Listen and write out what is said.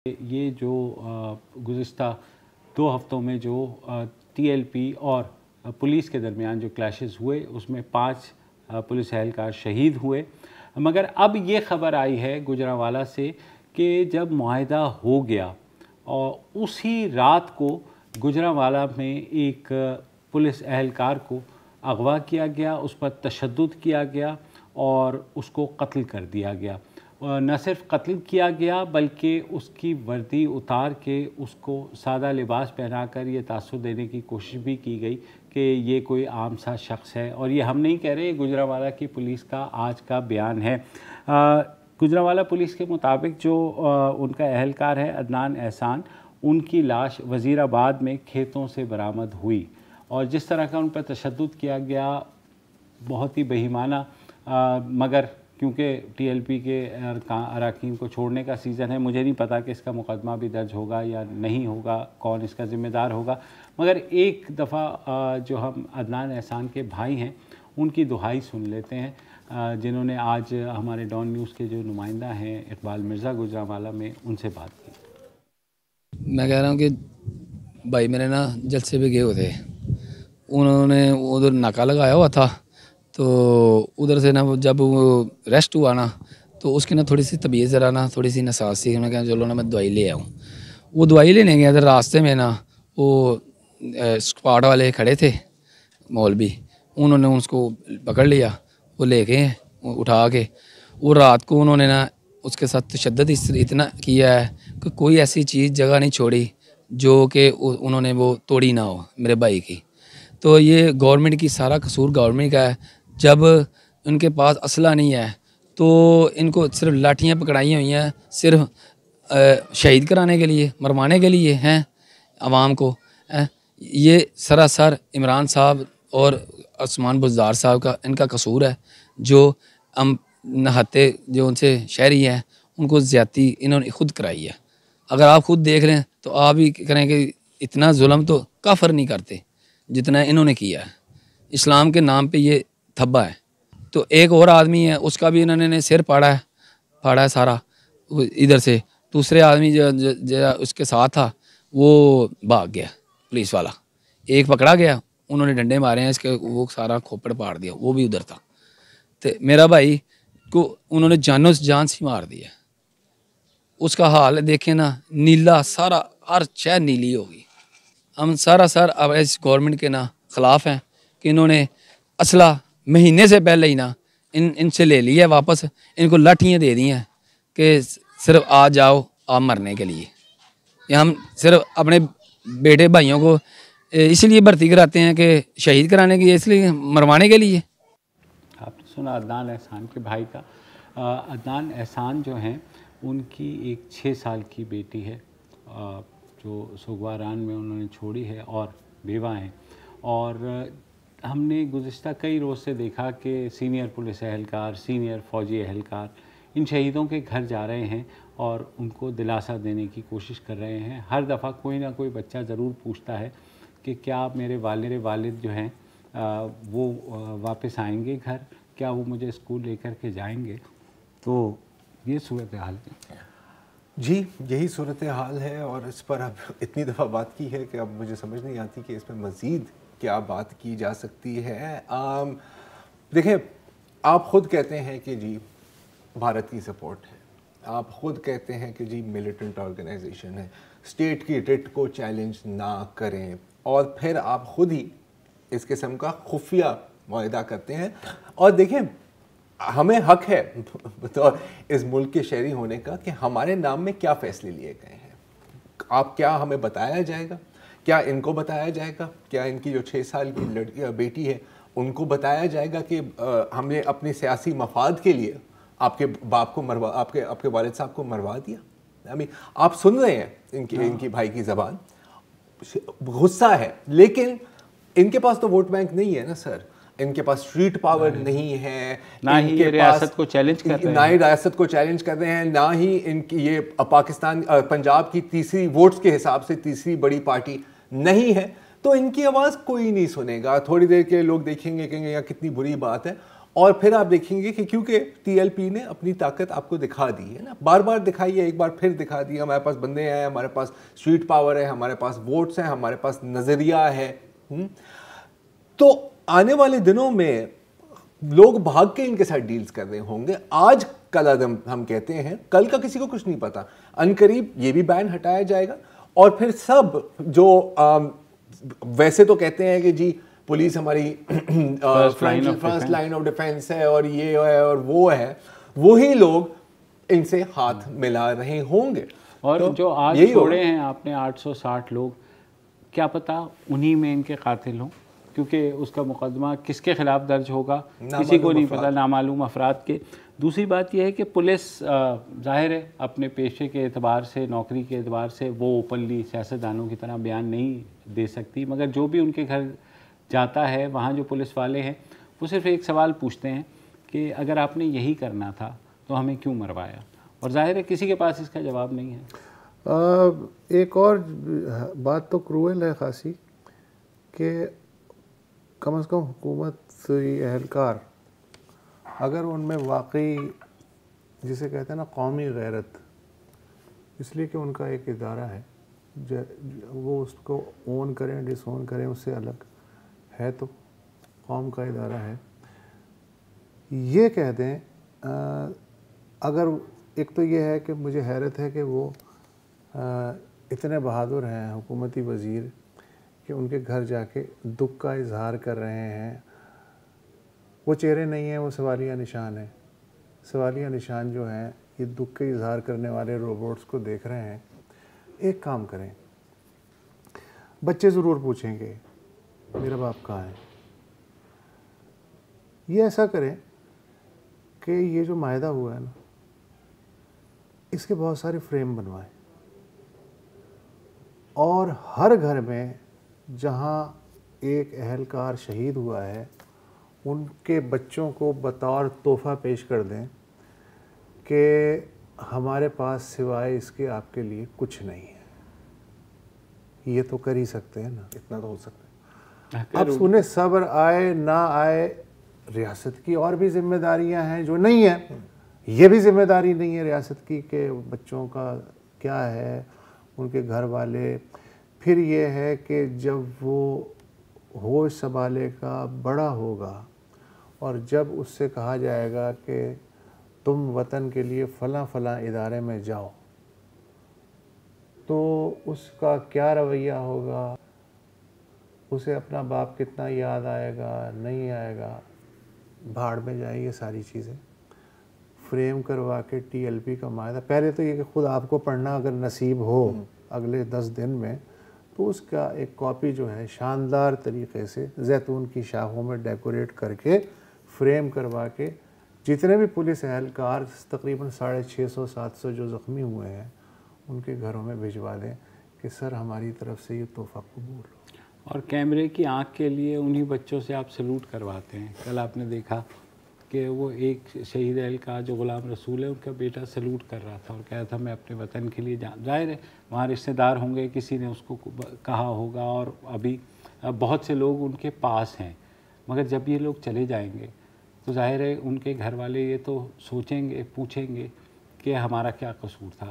یہ جو گزشتہ 2 ہفتوں میں جو TLP اور پولیس کے درمیان جو کلیشز ہوئے اس میں 5 پولیس اہلکار شہید ہوئے، مگر اب یہ خبر آئی ہے گوجرانوالہ سے کہ جب معاہدہ ہو گیا اور اسی رات کو گوجرانوالہ میں ایک پولیس اہلکار کو اغوا کیا گیا، اس پر تشدد کیا گیا اور اس کو قتل کر دیا گیا۔ نہ صرف قتل کیا گیا بلکہ اس کی وردی اتار کے اس کو سادہ لباس پہنا کر یہ تاثر دینے کی کوشش بھی کی گئی کہ یہ کوئی عام سا شخص ہے، اور یہ ہم نہیں کہہ رہے، گوجرانوالہ کی پولیس کا آج کا بیان ہے۔ گوجرانوالہ پولیس کے مطابق جو ان کا اہلکار ہے عدنان احسان، ان کی لاش وزیر آباد میں کھیتوں سے برآمد ہوئی، اور جس طرح کا ان پر تشدد کیا گیا بہت ہی بہیمانہ، مگر کیونکہ TLP کے اراکین کو چھوڑنے کا سیزن ہے، مجھے نہیں پتا کہ اس کا مقدمہ بھی درج ہوگا یا نہیں ہوگا، کون اس کا ذمہ دار ہوگا، مگر ایک دفعہ جو ہم عدنان احسان کے بھائی ہیں ان کی دہائی سن لیتے ہیں، جنہوں نے آج ہمارے ڈان نیوز کے جو نمائندہ ہیں اقبال مرزا گوجرانوالہ میں ان سے بات کی۔ میں کہہ رہا ہوں کہ بھائی میرے نا جلسے پہ گئے ہوتے، انہوں نے ادھر ناکہ لگایا ہوا تھا، تو ادھر سے نا جب وہ ریسٹ ہوا نا تو اس کی نا تھوڑی سی طبیعت ذرا نا تھوڑی سی نساز سی، انہوں نے کہا چلو نا میں دوائی لے آؤں۔ وہ دوائی لینے گیا تھا، راستے میں نا وہ اسکواڈ والے کھڑے تھے مولوی، انہوں نے اس کو پکڑ لیا، وہ لے گئے اٹھا کے، وہ رات کو انہوں نے نا اس کے ساتھ تشدد اتنا کیا ہے کہ کوئی ایسی چیز جگہ نہیں چھوڑی جو کہ انہوں نے وہ توڑی نہ ہو میرے بھائی کی۔ تو یہ گورنمنٹ کی سارا قصور گورنمنٹ کا ہے، جب ان کے پاس اسلحہ نہیں ہے تو ان کو صرف لاٹھیاں پکڑائی ہوئی ہیں، صرف شہید کرانے کے لیے، مروانے کے لیے ہیں عوام کو۔ یہ سراسر عمران صاحب اور عثمان بزدار صاحب کا ان کا قصور ہے، جو ہم نہاتے جو ان سے شہری ہیں ان کو زیادتی انہوں نے خود کرائی ہے۔ اگر آپ خود دیکھ لیں تو آپ بھی کریں کہ اتنا ظلم تو کافر نہیں کرتے جتنا انہوں نے کیا ہے، اسلام کے نام پہ یہ تھبا ہے۔ تو ایک اور آدمی ہے، اس کا بھی انہوں نے سر پاڑا ہے سارا ادھر سے، دوسرے آدمی جو اس کے ساتھ تھا وہ بھاگ گیا، پولیس والا ایک پکڑا گیا، انہوں نے ڈنڈے مارے ہیں اس کے، وہ سارا کھوپڑ پاڑ دیا، وہ بھی ادھر تھا۔ تو میرا بھائی کو انہوں نے جانوں سے جان سے مار دیا، اس کا حال دیکھیں نا، نیلا سارا ہر شے نیلی ہوگی۔ ہم سر اب اس گورنمنٹ کے نا خلاف ہیں کہ انہوں نے اسلحہ مہینے سے پہلے ہی نا ان سے لے لیا واپس، ان کو لاٹھیاں دے دی ہیں کہ صرف آ جاؤ آپ مرنے کے لیے۔ یہ ہم صرف اپنے بیٹے بھائیوں کو اس لیے بھرتی کراتے ہیں کہ شہید کرانے کے لیے، اس لیے مروانے کے لیے۔ آپ نے سنا عدنان احسان کے بھائی کا۔ عدنان احسان جو ہیں ان کی ایک 6 سال کی بیٹی ہے جو سوگواران میں انہوں نے چھوڑی ہے، اور بیوہ ہیں، اور ہم نے گزشتہ کئی روز سے دیکھا کہ سینئر پولیس اہلکار، سینئر فوجی اہلکار ان شہیدوں کے گھر جا رہے ہیں اور ان کو دلاسا دینے کی کوشش کر رہے ہیں۔ ہر دفعہ کوئی نہ کوئی بچہ ضرور پوچھتا ہے کہ کیا میرے والد جو ہیں وہ واپس آئیں گے گھر، کیا وہ مجھے اسکول لے کر کے جائیں گے؟ تو یہ صورتحال ہے جی، یہی صورتحال ہے، اور اس پر اب اتنی دفعہ بات کی ہے کہ اب مجھے سمجھ نہیں آتی کہ اس میں مزید کیا بات کی جا سکتی ہے۔ دیکھیں، آپ خود کہتے ہیں کہ جی بھارت کی سپورٹ ہے، آپ خود کہتے ہیں کہ جی ملیٹنٹ آرگنائزیشن ہے، اسٹیٹ کی ریٹ کو چیلنج نہ کریں، اور پھر آپ خود ہی اس قسم کا خفیہ معاہدہ کرتے ہیں۔ اور دیکھیں، ہمیں حق ہے بطور اس ملک کے شہری ہونے کا کہ ہمارے نام میں کیا فیصلے لیے گئے ہیں۔ آپ کیا ہمیں بتایا جائے گا؟ کیا ان کو بتایا جائے گا؟ کیا ان کی جو 6 سال کی بیٹی ہے ان کو بتایا جائے گا کہ ہم نے اپنے سیاسی مفاد کے لیے آپ کے باپ کو آپ کے والد صاحب کو مروا دیا؟ آپ سن رہے ہیں ان کی بھائی کی زبان، غصہ ہے، لیکن ان کے پاس تو ووٹ بینک نہیں ہے نا سر، ان کے پاس اسٹریٹ پاور نہیں ہے، نہ ہی یہ ریاست کو چیلنج کر رہے ہیں، نہ ہی ریاست کو چیلنج کر رہے ہیں، نہ ہی ان کی یہ پاکستان پنجاب کی تیسری ووٹس کے حساب سے تیسری بڑی پارٹی نہیں ہے، تو ان کی آواز کوئی نہیں سنے گا۔ تھوڑی دیر کے لوگ دیکھیں گے کہیں گے یار کتنی بری بات ہے، اور پھر آپ دیکھیں گے کہ کیونکہ ٹی ایل پی نے اپنی طاقت آپ کو دکھا دی ہے نا, بار بار دکھائی ہے, ایک بار پھر دکھا دی, ہمارے پاس بندے ہیں, ہمارے پاس اسٹریٹ پاور ہے, ہمارے پاس ووٹس ہیں, ہمارے پاس نظریہ ہے. تو آنے والے دنوں میں لوگ بھاگ کے ان کے ساتھ ڈیلز کر رہے ہوں گے. آج کل عدم ہم کہتے ہیں, کل کا کسی کو کچھ نہیں پتا. عنقریب یہ بھی بین ہٹایا جائے گا, اور پھر سب جو ویسے تو کہتے ہیں کہ جی پولیس ہماری فرسٹ لائن آف ڈیفینس ہے اور یہ ہے اور وہ ہے, وہی لوگ ان سے ہاتھ ملا رہے ہوں گے. اور جو آج چھوڑے ہیں آپ نے 860 لوگ, کیا پتا انہی میں ان کے قاتل ہوں, کیونکہ اس کا مقدمہ کس کے خلاف درج ہوگا کسی کو نہیں پتا, نامعلوم افراد کے. دوسری بات یہ ہے کہ پولیس ظاہر ہے اپنے پیشے کے اعتبار سے, نوکری کے اعتبار سے وہ اوپنلی سیاستدانوں کی طرح بیان نہیں دے سکتی, مگر جو بھی ان کے گھر جاتا ہے وہاں جو پولیس والے ہیں وہ صرف ایک سوال پوچھتے ہیں کہ اگر آپ نے یہی کرنا تھا تو ہمیں کیوں مروایا, اور ظاہر ہے کسی کے پاس اس کا جواب نہیں ہے. ایک اور بات تو کروئل ہے خاصی کہ کم از کم حکومت اہلکار اگر ان میں واقعی جسے کہتے ہیں نا قومی غیرت, اس لیے کہ ان کا ایک ادارہ ہے, وہ اس کو اون کریں ڈس اون کریں اس سے الگ ہے, تو قوم کا ادارہ ہے, یہ کہہ دیں اگر ایک تو یہ ہے کہ مجھے حیرت ہے کہ وہ اتنے بہادر ہیں حکومتی وزیر کہ ان کے گھر جا کے دکھ کا اظہار کر رہے ہیں. وہ چہرے نہیں ہیں, وہ سوالیہ نشان ہیں. سوالیہ نشان جو ہیں یہ دکھ کے اظہار کرنے والے روبوٹس کو دیکھ رہے ہیں. ایک کام کریں, بچے ضرور پوچھیں گے میرا باپ کہاں ہے. یہ ایسا کریں کہ یہ جو معاہدہ ہوا ہے نا, اس کے بہت سارے فریم بنوائیں, اور ہر گھر میں جہاں ایک اہلکار شہید ہوا ہے ان کے بچوں کو بطور تحفہ پیش کر دیں کہ ہمارے پاس سوائے اس کے آپ کے لیے کچھ نہیں ہے. یہ تو کر ہی سکتے ہیں نا, اتنا تو ہو سکتا ہے. اب سنیں صبر آئے نہ آئے, ریاست کی اور بھی ذمہ داریاں ہیں جو نہیں ہیں. یہ بھی ذمہ داری نہیں ہے ریاست کی کہ بچوں کا کیا ہے, ان کے گھر والے. پھر یہ ہے کہ جب وہ ہوش سنبھالے گا, بڑا ہوگا, اور جب اس سے کہا جائے گا کہ تم وطن کے لیے فلاں فلاں ادارے میں جاؤ, تو اس کا کیا رویہ ہوگا, اسے اپنا باپ کتنا یاد آئے گا, نہیں آئے گا. بھاڑ میں جائیں یہ ساری چیزیں. فریم کروا کے ٹی ایل پی کا معاہدہ, پہلے تو یہ کہ خود آپ کو پڑھنا اگر نصیب ہو اگلے 10 دن میں, تو اس کا ایک کاپی جو ہے شاندار طریقے سے زیتون کی شاخوں میں ڈیکوریٹ کر کے فریم کروا کے جتنے بھی پولیس اہلکار تقریباً 650-700 جو زخمی ہوئے ہیں ان کے گھروں میں بھجوا دیں کہ سر ہماری طرف سے یہ تحفہ قبول ہو. اور کیمرے کی آنکھ کے لیے انہی بچوں سے آپ سلوٹ کرواتے ہیں. کل آپ نے دیکھا کہ وہ ایک شہید اہلکار جو غلام رسول ہے, ان کا بیٹا سلوٹ کر رہا تھا اور کہا تھا میں اپنے وطن کے لیے ظاہر ہے وہاں رشتہ دار ہوں گے, کسی نے اس کو کہا ہوگا, اور ابھی بہت سے لوگ ان کے پاس ہیں. مگر جب یہ لوگ چلے جائیں گے تو ظاہر ہے ان کے گھر والے یہ تو سوچیں گے, پوچھیں گے کہ ہمارا کیا قصور تھا.